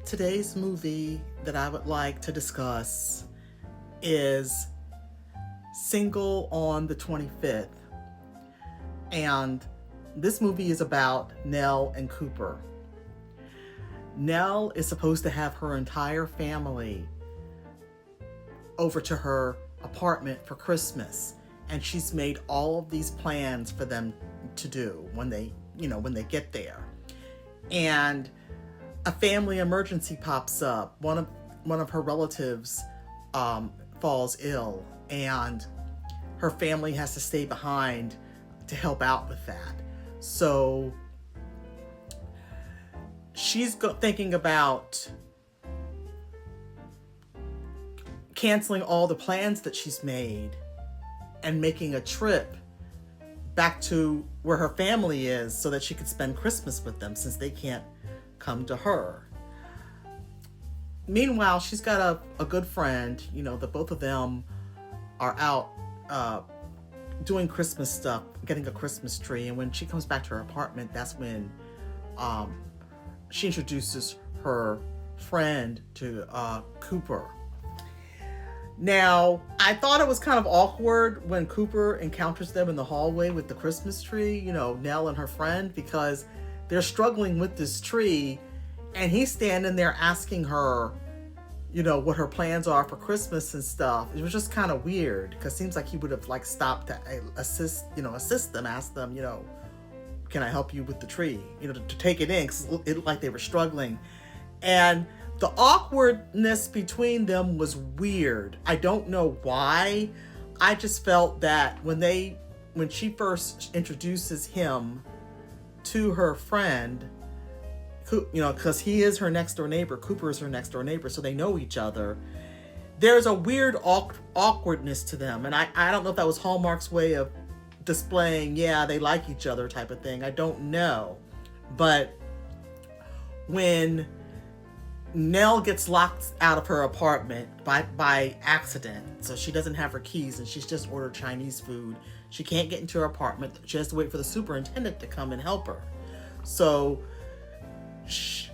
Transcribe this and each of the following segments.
Today's movie that I would like to discuss is Single on the 25th. And this movie is about Nell and Cooper. Nell is supposed to have her entire family over to her apartment for Christmas. And she's made all of these plans for them to do when they get there. And a family emergency pops up. One of her relatives falls ill, and her family has to stay behind to help out with that. So she's thinking about canceling all the plans that she's made and making a trip back to where her family is so that she could spend Christmas with them, since they can't come to her. Meanwhile, she's got a good friend, the both of them are out doing Christmas stuff, getting a Christmas tree. And when she comes back to her apartment, that's when she introduces her friend to Cooper. Now, I thought it was kind of awkward when Cooper encounters them in the hallway with the Christmas tree, Nell and her friend, because they're struggling with this tree, and he's standing there asking her, what her plans are for Christmas and stuff. It was just kind of weird, because it seems like he would have stopped to assist them, ask them, can I help you with the tree, to take it in, because it looked like they were struggling. And the awkwardness between them was weird. I don't know why. I just felt that when she first introduces him to her friend, because he is her next door neighbor, Cooper is her next door neighbor, so they know each other. There's a weird awkwardness to them, and I don't know if that was Hallmark's way of displaying, they like each other type of thing. I don't know. But when Nell gets locked out of her apartment by accident, so she doesn't have her keys, and she's just ordered Chinese food. She can't get into her apartment. She has to wait for the superintendent to come and help her. So she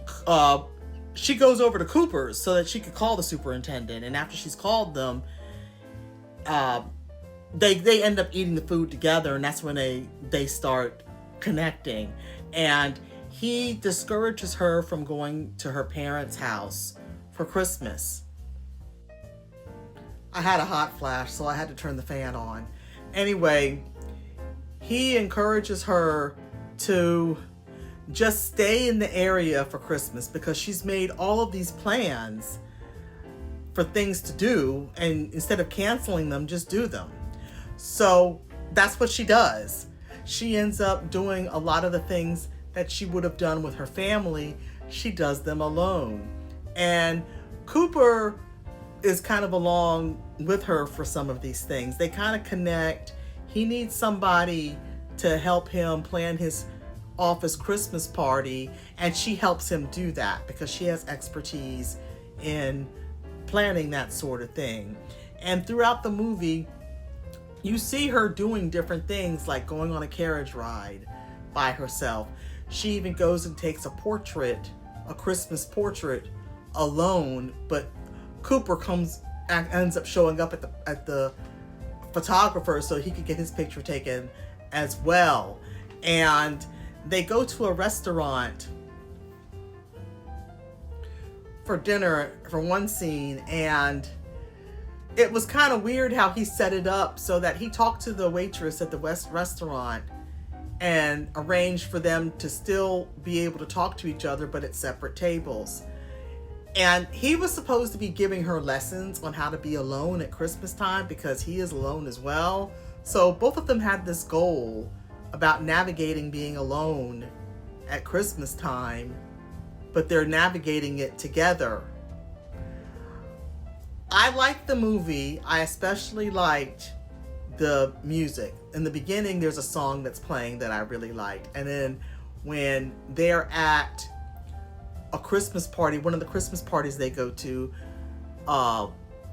goes over to Cooper's so that she could call the superintendent. And after she's called them, they end up eating the food together, and that's when they start connecting. And he discourages her from going to her parents' house for Christmas. I had a hot flash, so I had to turn the fan on. Anyway, he encourages her to just stay in the area for Christmas, because she's made all of these plans for things to do, and instead of canceling them, just do them. So that's what she does. She ends up doing a lot of the things that she would have done with her family. She does them alone. And Cooper is kind of along with her for some of these things. They kind of connect. He needs somebody to help him plan his office Christmas party, and she helps him do that because she has expertise in planning that sort of thing. And throughout the movie, you see her doing different things, like going on a carriage ride by herself. She even goes and takes a Christmas portrait alone, but Cooper ends up showing up at the photographer so he could get his picture taken as well. And they go to a restaurant for dinner for one scene, and it was kind of weird how he set it up so that he talked to the waitress at the restaurant and arranged for them to still be able to talk to each other, but at separate tables. And he was supposed to be giving her lessons on how to be alone at Christmas time, because he is alone as well. So both of them had this goal about navigating being alone at Christmas time, but they're navigating it together. I liked the movie. I especially liked the music. In the beginning, there's a song that's playing that I really liked. And then when they're at a Christmas party, one of the Christmas parties they go to,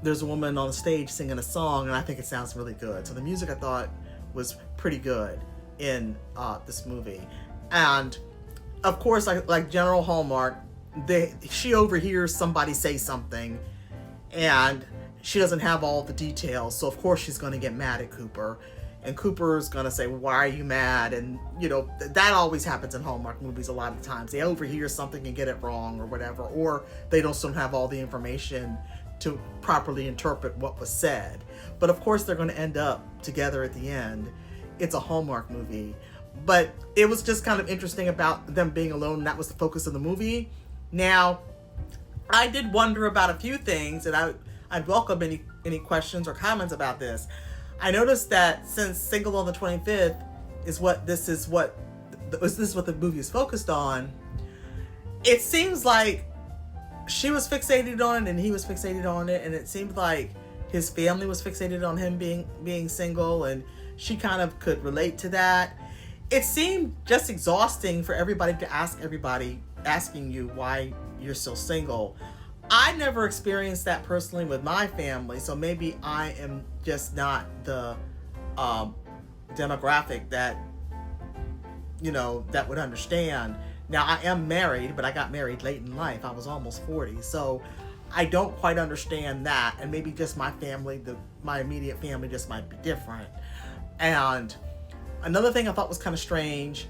there's a woman on the stage singing a song, and I think it sounds really good. So the music, I thought, was pretty good in this movie. And of course, like General Hallmark, she overhears somebody say something, and she doesn't have all the details, so of course she's going to get mad at Cooper. And Cooper's going to say, well, why are you mad? And, that always happens in Hallmark movies a lot of times. They overhear something and get it wrong or whatever, or they don't have all the information to properly interpret what was said. But of course they're going to end up together at the end. It's a Hallmark movie. But it was just kind of interesting about them being alone, and that was the focus of the movie. Now, I did wonder about a few things, and I'd welcome any questions or comments about this. I noticed that since Single on the 25th is what the movie is focused on, it seems like she was fixated on it and he was fixated on it, and it seemed like his family was fixated on him being single, and she kind of could relate to that. It seemed just exhausting for everybody to asking you why you're still single. I never experienced that personally with my family, so maybe I am just not the demographic that would understand. Now, I am married, but I got married late in life. I was almost 40, so I don't quite understand that, and maybe just my family, my immediate family, just might be different. And another thing I thought was kind of strange,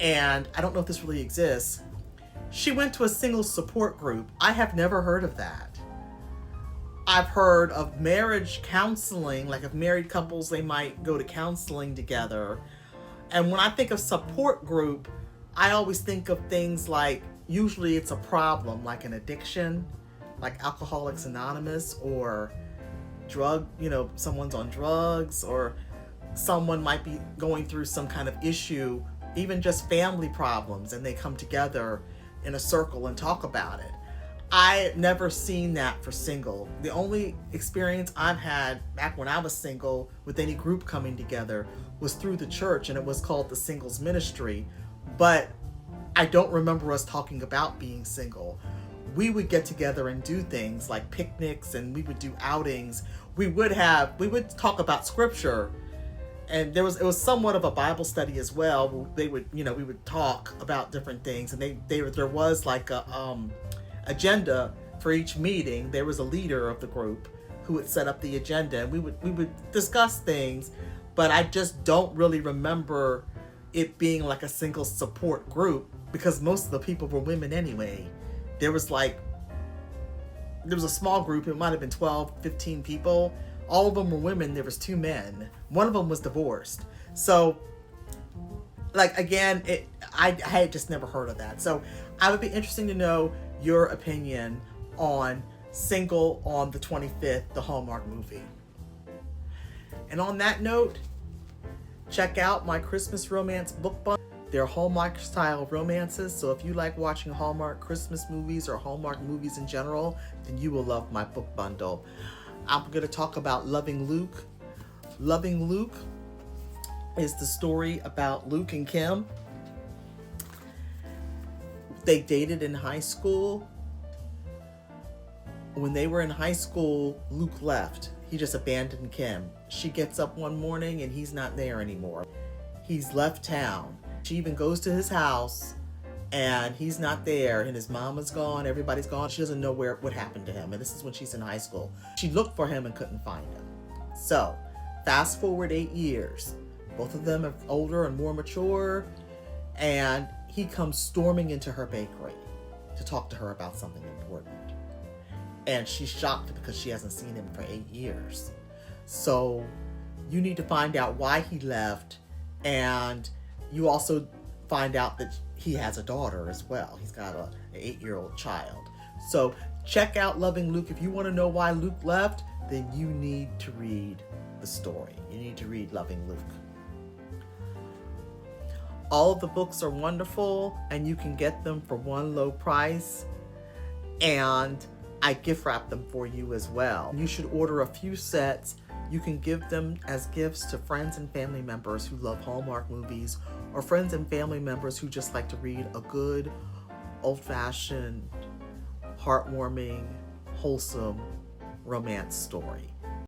and I don't know if this really exists, she went to a single support group. I have never heard of that. I've heard of marriage counseling, like if married couples, they might go to counseling together. And when I think of support group, I always think of things like, usually it's a problem, like an addiction, like Alcoholics Anonymous, or someone's on drugs, or someone might be going through some kind of issue, even just family problems, and they come together in a circle and talk about it. I never seen that for single. The only experience I've had back when I was single with any group coming together was through the church, and it was called the Singles Ministry. But I don't remember us talking about being single. We would get together and do things like picnics, and we would do outings. We would talk about scripture, and it was somewhat of a Bible study as well. We would talk about different things, and there was like a agenda for each meeting. There was a leader of the group who would set up the agenda, and we would discuss things. But I just don't really remember it being like a single support group, because most of the people were women anyway. There was a small group. It might have been 12, 15 people. All of them were women. There was 2 men. One of them was divorced. So, again, I had just never heard of that. So I would be interested to know your opinion on Single on the 25th, the Hallmark movie. And on that note, check out my Christmas romance book bundle. They're Hallmark style romances, so if you like watching Hallmark Christmas movies or Hallmark movies in general, then you will love my book bundle. I'm going to talk about Loving Luke. Loving Luke is the story about Luke and Kim. They dated in high school. When they were in high school, Luke left. He just abandoned Kim. She gets up one morning and he's not there anymore. He's left town. She even goes to his house and he's not there, and his mama's gone, everybody's gone. She doesn't know what happened to him, and this is when she's in high school. She looked for him and couldn't find him. So, fast forward 8 years. Both of them are older and more mature, and he comes storming into her bakery to talk to her about something important. And she's shocked because she hasn't seen him for 8 years. So, you need to find out why he left, and you also find out that he has a daughter as well. He's got an 8-year-old child. So check out Loving Luke. If you want to know why Luke left, then you need to read the story. You need to read Loving Luke. All of the books are wonderful, and you can get them for one low price. And I gift wrap them for you as well. You should order a few sets. You can give them as gifts to friends and family members who love Hallmark movies, or friends and family members who just like to read a good, old-fashioned, heartwarming, wholesome romance story.